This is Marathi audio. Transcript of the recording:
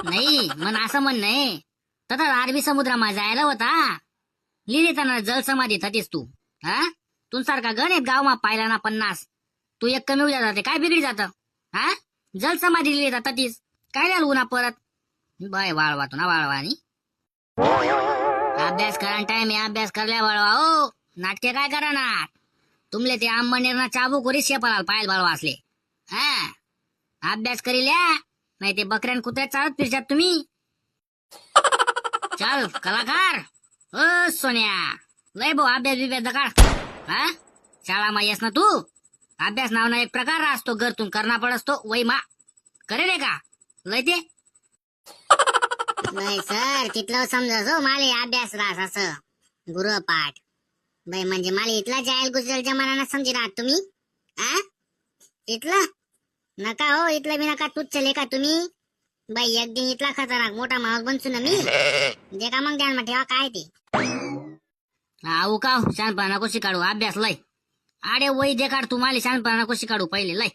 नाही मन असं म्हण नाही तथा अरबी समुद्रामा जायला होता लिहिताना जल समाधीत होतीस तू हा तुझसारखा गणित गावमा पाहिला ना 50 तू एक कमी उद्या जाते काय बिगडी जात हा जल समाधी लिहित होतीस काय लिहाल उन्हा परत बाय वाळवा तू ना वाळवा आणि अभ्यास करा टाइम आहे अभ्यास करल्या वाळवा हो नाटके काय करा ना तुमले ते आंबनेरना चाबूक वरी शेपाला पायल बाळवा असले हा अभ्यास करील्या नाही ते बकऱ्यान कुत्र्यात चालत फिरतात तुम्ही चल कलाकार ओ सोन्या लय भाऊ अभ्यास बिभ्यास दकाळ हा शाळामा येस ना तू अभ्यास नावना एक प्रकार असतो घरतून करणा पडतो वय मा करे रे का लय ते बाई सर तिथलं समजा माले अभ्यास रास असं गृहपाठ बाई म्हणजे मला इथला जायल गुजरच्या मनानं समजी राहत तुम्ही आ इथलं नका हो इथलं मी नका तूच चले का तुम्ही बाई एक दिन इथला खतरनाक मोठा माणूस बनसू ना मी जे का मग ध्यान ठेवा काय ते हा उकाव शानपणा कशी काढू अभ्यास लय आडे वय जे काढ तू माले शानपणा कशी काढू पहिले लय